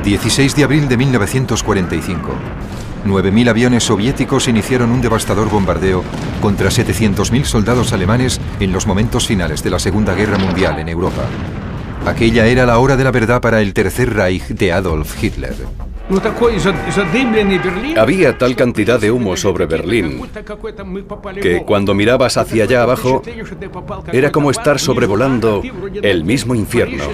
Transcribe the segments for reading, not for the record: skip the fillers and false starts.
16 de abril de 1945. 9.000 aviones soviéticos iniciaron un devastador bombardeo contra 700.000 soldados alemanes en los momentos finales de la Segunda Guerra Mundial en Europa. Aquella era la hora de la verdad para el Tercer Reich de Adolf Hitler. Había tal cantidad de humo sobre Berlín que cuando mirabas hacia allá abajo era como estar sobrevolando el mismo infierno.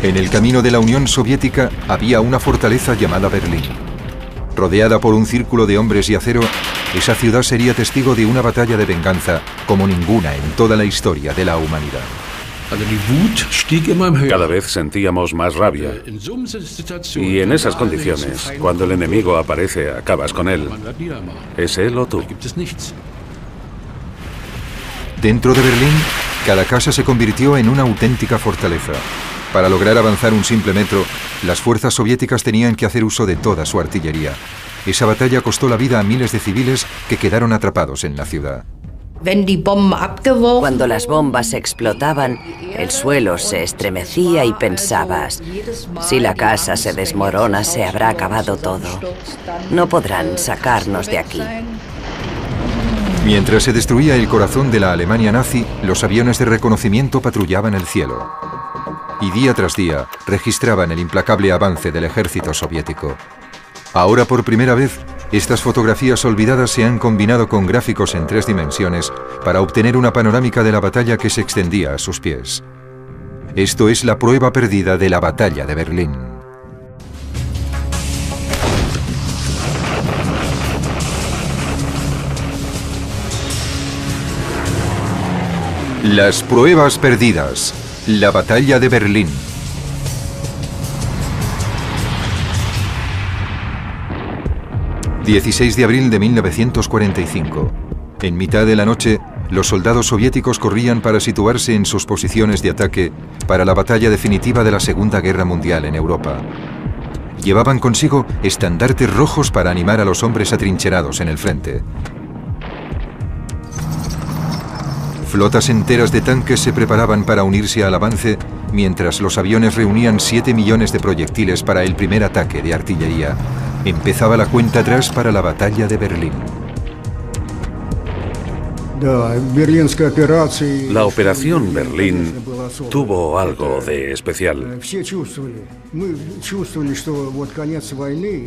En el camino de la Unión Soviética había una fortaleza llamada Berlín. Rodeada por un círculo de hombres y acero, esa ciudad sería testigo de una batalla de venganza como ninguna en toda la historia de la humanidad. Cada vez sentíamos más rabia. Y en esas condiciones, cuando el enemigo aparece, acabas con él. ¿Es él o tú? Dentro de Berlín, cada casa se convirtió en una auténtica fortaleza. Para lograr avanzar un simple metro, las fuerzas soviéticas tenían que hacer uso de toda su artillería. Esa batalla costó la vida a miles de civiles que quedaron atrapados en la ciudad. Cuando las bombas explotaban, el suelo se estremecía y pensabas, si la casa se desmorona, se habrá acabado todo. No podrán sacarnos de aquí. Mientras se destruía el corazón de la Alemania nazi, los aviones de reconocimiento patrullaban el cielo. Y día tras día registraban el implacable avance del ejército soviético. Ahora, por primera vez, estas fotografías olvidadas se han combinado con gráficos en 3 dimensiones para obtener una panorámica de la batalla que se extendía a sus pies. Esto es la prueba perdida de la batalla de Berlín. Las pruebas perdidas. La batalla de Berlín. ...16 de abril de 1945... En mitad de la noche, los soldados soviéticos corrían para situarse en sus posiciones de ataque para la batalla definitiva de la Segunda Guerra Mundial en Europa. Llevaban consigo estandartes rojos para animar a los hombres atrincherados en el frente. Flotas enteras de tanques se preparaban para unirse al avance, mientras los aviones reunían 7 millones de proyectiles para el primer ataque de artillería. Empezaba la cuenta atrás para la batalla de Berlín. La operación Berlín tuvo algo de especial.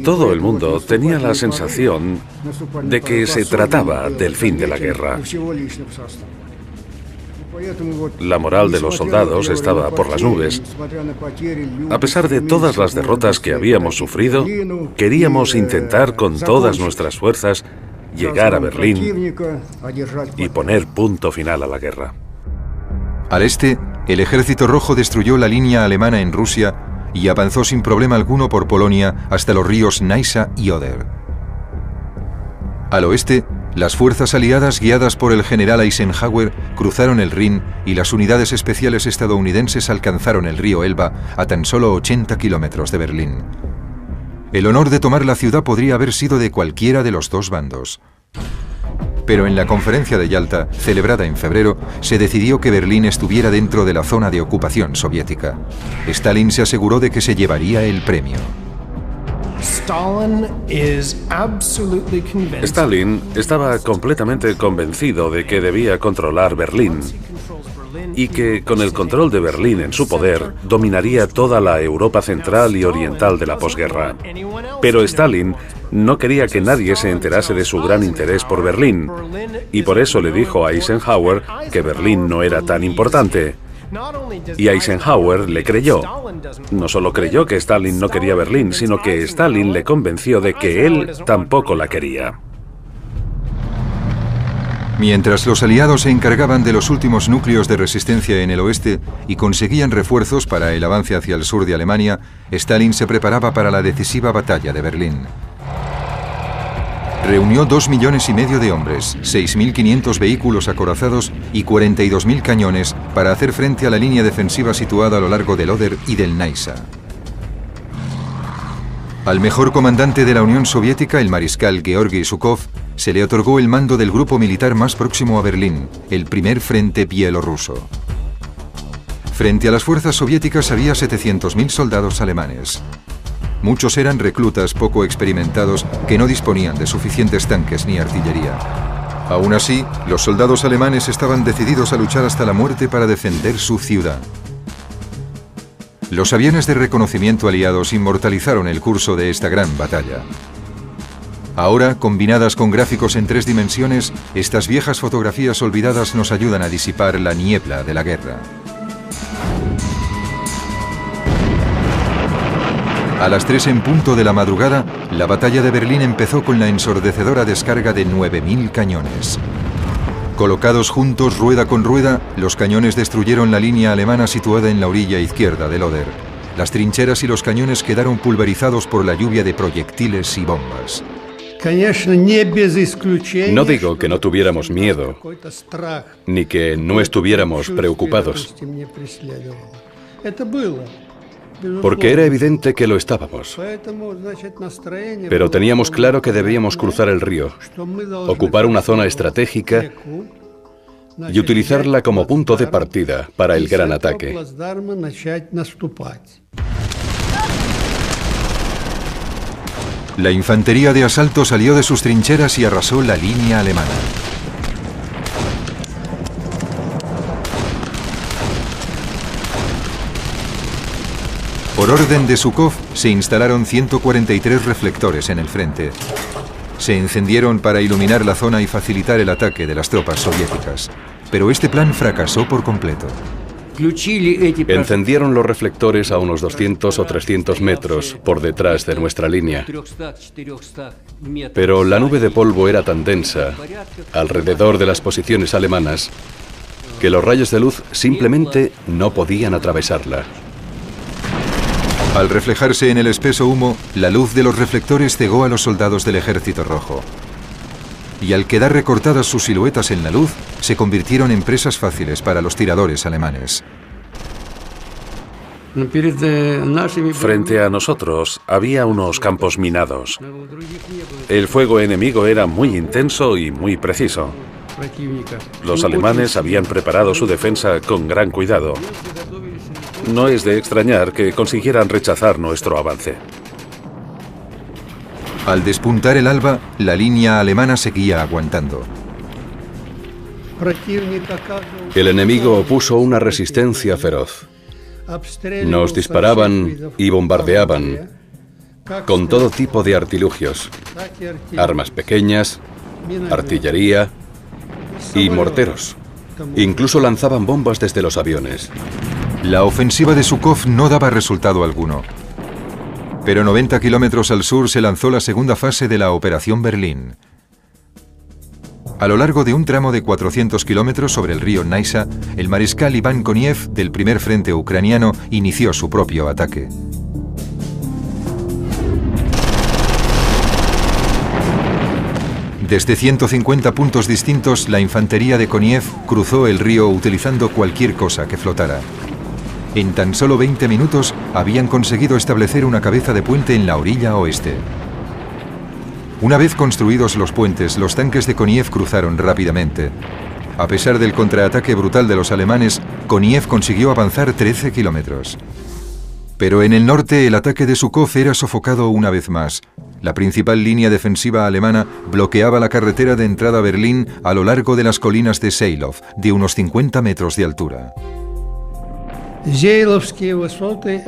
Todo el mundo tenía la sensación de que se trataba del fin de la guerra. La moral de los soldados estaba por las nubes. A pesar de todas las derrotas que habíamos sufrido, queríamos intentar con todas nuestras fuerzas llegar a Berlín y poner punto final a la guerra. Al este, el Ejército Rojo destruyó la línea alemana en Rusia y avanzó sin problema alguno por Polonia hasta los ríos Neisa y Oder. Al oeste, las fuerzas aliadas guiadas por el general Eisenhower cruzaron el Rin y las unidades especiales estadounidenses alcanzaron el río Elba a tan solo 80 kilómetros de Berlín. El honor de tomar la ciudad podría haber sido de cualquiera de los dos bandos. Pero en la conferencia de Yalta, celebrada en febrero, se decidió que Berlín estuviera dentro de la zona de ocupación soviética. Stalin se aseguró de que se llevaría el premio. Stalin estaba completamente convencido de que debía controlar Berlín y que con el control de Berlín en su poder dominaría toda la Europa central y oriental de la posguerra. Pero Stalin no quería que nadie se enterase de su gran interés por Berlín y por eso le dijo a Eisenhower que Berlín no era tan importante. Y Eisenhower le creyó. No solo creyó que Stalin no quería Berlín, sino que Stalin le convenció de que él tampoco la quería. Mientras los aliados se encargaban de los últimos núcleos de resistencia en el oeste y conseguían refuerzos para el avance hacia el sur de Alemania, Stalin se preparaba para la decisiva batalla de Berlín. Reunió 2,5 millones de hombres, 6.500 vehículos acorazados y 42.000 cañones para hacer frente a la línea defensiva situada a lo largo del Oder y del Neisa. Al mejor comandante de la Unión Soviética, el mariscal Georgi Zhukov, se le otorgó el mando del grupo militar más próximo a Berlín, el primer frente bielorruso. Frente a las fuerzas soviéticas había 700.000 soldados alemanes. Muchos eran reclutas poco experimentados que no disponían de suficientes tanques ni artillería. Aún así, los soldados alemanes estaban decididos a luchar hasta la muerte para defender su ciudad. Los aviones de reconocimiento aliados inmortalizaron el curso de esta gran batalla. Ahora, combinadas con gráficos en 3 dimensiones, estas viejas fotografías olvidadas nos ayudan a disipar la niebla de la guerra. A las 3 en punto de la madrugada, la batalla de Berlín empezó con la ensordecedora descarga de 9.000 cañones. Colocados juntos rueda con rueda, los cañones destruyeron la línea alemana situada en la orilla izquierda del Oder. Las trincheras y los cañones quedaron pulverizados por la lluvia de proyectiles y bombas. No digo que no tuviéramos miedo, ni que no estuviéramos preocupados, porque era evidente que lo estábamos. Pero teníamos claro que debíamos cruzar el río, ocupar una zona estratégica y utilizarla como punto de partida para el gran ataque. La infantería de asalto salió de sus trincheras y arrasó la línea alemana. Por orden de Zhukov, se instalaron 143 reflectores en el frente. Se encendieron para iluminar la zona y facilitar el ataque de las tropas soviéticas. Pero este plan fracasó por completo. Encendieron los reflectores a unos 200 o 300 metros por detrás de nuestra línea. Pero la nube de polvo era tan densa alrededor de las posiciones alemanas que los rayos de luz simplemente no podían atravesarla. Al reflejarse en el espeso humo, la luz de los reflectores cegó a los soldados del Ejército Rojo. Y al quedar recortadas sus siluetas en la luz, se convirtieron en presas fáciles para los tiradores alemanes. Frente a nosotros había unos campos minados. El fuego enemigo era muy intenso y muy preciso. Los alemanes habían preparado su defensa con gran cuidado. No es de extrañar que consiguieran rechazar nuestro avance. Al despuntar el alba, la línea alemana seguía aguantando. El enemigo opuso una resistencia feroz. Nos disparaban y bombardeaban con todo tipo de artilugios, armas pequeñas, artillería y morteros. Incluso lanzaban bombas desde los aviones. La ofensiva de Zhukov no daba resultado alguno. Pero 90 kilómetros al sur se lanzó la segunda fase de la Operación Berlín. A lo largo de un tramo de 400 kilómetros sobre el río Naisa, el mariscal Iván Koniev, del primer frente ucraniano, inició su propio ataque. Desde 150 puntos distintos, la infantería de Koniev cruzó el río utilizando cualquier cosa que flotara. En tan solo 20 minutos habían conseguido establecer una cabeza de puente en la orilla oeste. Una vez construidos los puentes, los tanques de Koniev cruzaron rápidamente. A pesar del contraataque brutal de los alemanes, Koniev consiguió avanzar 13 kilómetros. Pero en el norte el ataque de Zhukov era sofocado una vez más. La principal línea defensiva alemana bloqueaba la carretera de entrada a Berlín a lo largo de las colinas de Seilov, de unos 50 metros de altura.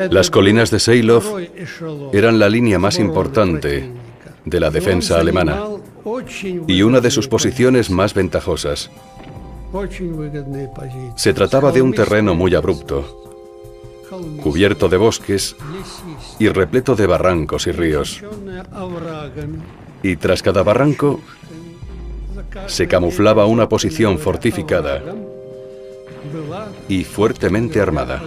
Las colinas de Seilov eran la línea más importante de la defensa alemana y una de sus posiciones más ventajosas. Se trataba de un terreno muy abrupto, cubierto de bosques y repleto de barrancos y ríos. Y tras cada barranco se camuflaba una posición fortificada y fuertemente armada.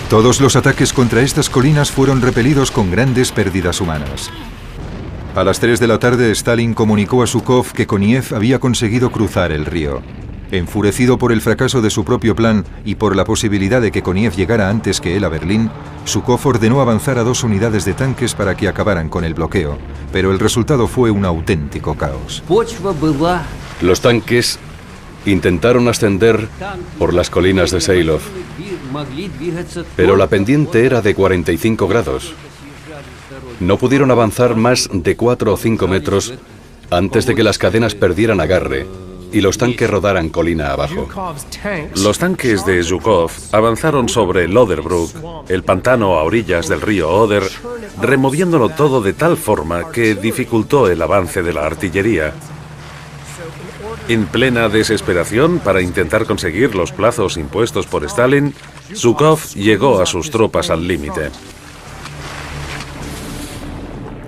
Todos los ataques contra estas colinas fueron repelidos con grandes pérdidas humanas. A las 3 de la tarde, Stalin comunicó a Zhukov que Koniev había conseguido cruzar el río. Enfurecido por el fracaso de su propio plan y por la posibilidad de que Koniev llegara antes que él a Berlín, Zhukov ordenó avanzar a 2 unidades de tanques para que acabaran con el bloqueo, pero el resultado fue un auténtico caos. Los tanques intentaron ascender por las colinas de Seilov, pero la pendiente era de 45 grados. No pudieron avanzar más de 4 o 5 metros antes de que las cadenas perdieran agarre y los tanques rodaran colina abajo. Los tanques de Zhukov avanzaron sobre el Oderbruch, el pantano a orillas del río Oder, removiéndolo todo de tal forma que dificultó el avance de la artillería. En plena desesperación para intentar conseguir los plazos impuestos por Stalin, Zhukov llegó a sus tropas al límite.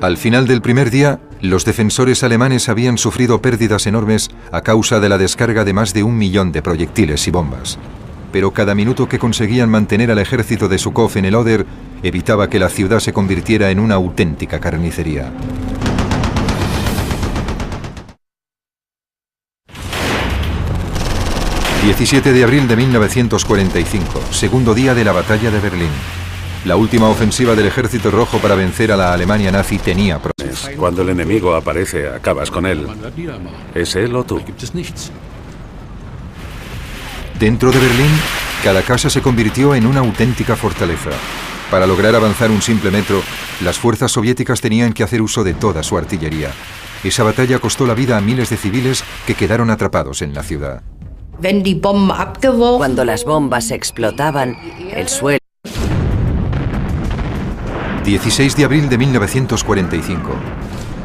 Al final del primer día, los defensores alemanes habían sufrido pérdidas enormes a causa de la descarga de más de 1 millón de proyectiles y bombas. Pero cada minuto que conseguían mantener al ejército de Zhukov en el Oder evitaba que la ciudad se convirtiera en una auténtica carnicería. ...17 de abril de 1945, segundo día de la batalla de Berlín. La última ofensiva del Ejército Rojo para vencer a la Alemania nazi tenía problemas. Cuando el enemigo aparece, acabas con él. ¿Es él o tú? Dentro de Berlín, cada casa se convirtió en una auténtica fortaleza. Para lograr avanzar un simple metro, las fuerzas soviéticas tenían que hacer uso de toda su artillería. Esa batalla costó la vida a miles de civiles que quedaron atrapados en la ciudad. Cuando las bombas explotaban, el suelo... 16 de abril de 1945.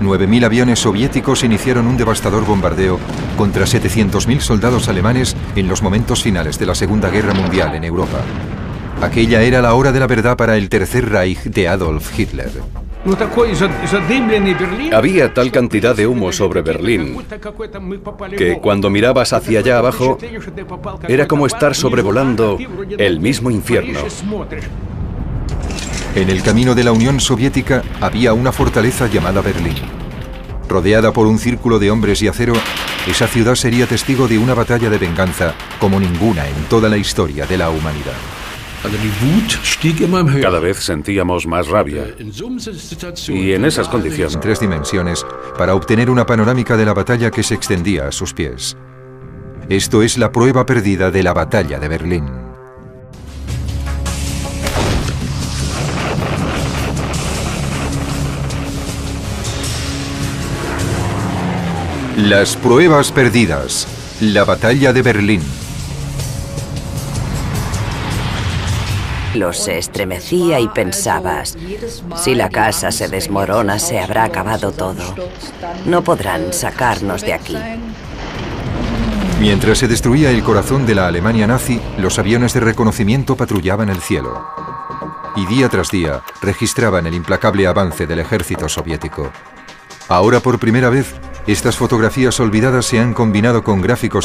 9.000 aviones soviéticos iniciaron un devastador bombardeo contra 700.000 soldados alemanes en los momentos finales de la Segunda Guerra Mundial en Europa. Aquella era la hora de la verdad para el Tercer Reich de Adolf Hitler. Había tal cantidad de humo sobre Berlín que cuando mirabas hacia allá abajo era como estar sobrevolando el mismo infierno. En el camino de la Unión Soviética había una fortaleza llamada Berlín. Rodeada por un círculo de hombres y acero, esa ciudad sería testigo de una batalla de venganza como ninguna en toda la historia de la humanidad. Cada vez sentíamos más rabia. Y en esas condiciones... En 3 dimensiones, para obtener una panorámica de la batalla que se extendía a sus pies. Esto es la prueba perdida de la batalla de Berlín. Las pruebas perdidas. La batalla de Berlín. Se estremecía y pensabas, si la casa se desmorona, se habrá acabado todo. No podrán sacarnos de aquí. Mientras se destruía el corazón de la Alemania nazi, los aviones de reconocimiento patrullaban el cielo. Y día tras día registraban el implacable avance del ejército soviético. Ahora por primera vez, estas fotografías olvidadas se han combinado con gráficos en